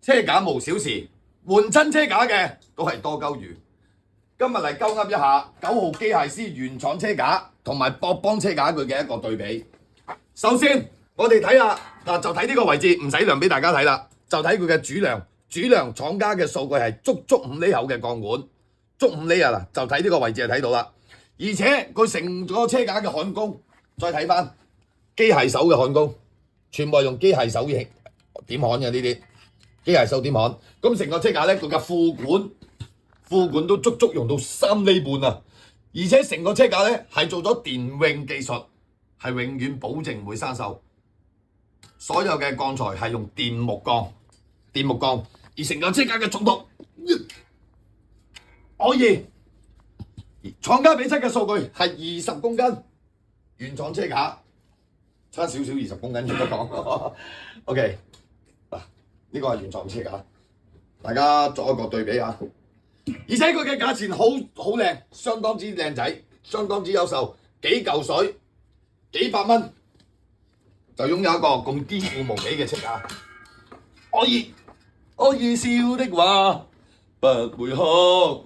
車架無小事，換親車架嘅都係多鳩餘。今日嚟鳩噏一下9號機械師原廠車架同埋博邦車架佢嘅一個對比。首先，我哋睇下嗱，就睇呢個位置，唔使量俾大家睇啦，就睇佢嘅主梁。主梁廠家嘅數據係足5厘厚嘅鋼管，足5厘啊嗱，就睇呢個位置就睇到啦。而且佢成個車架嘅焊工，再睇翻機械手嘅焊工，全部係用機械手點焊嘅呢啲機械手點焊。咁成個車架咧，佢嘅副管都足用到3厘半啊！而且成個車架咧係做咗電泳技術，係永遠保證唔會生鏽。所有嘅鋼材係用電木鋼，而成個車架嘅重度可以，廠家俾出嘅數據係20公斤，原廠車架差少少20公斤應該講。OK， 嗱呢個係原廠車架，大家作一個對比啊！而且佢嘅價錢好靚，相當之靚仔，相當之優秀，幾嚿水幾百蚊就擁有一個咁堅固無比嘅車架。可以笑的話不會哭。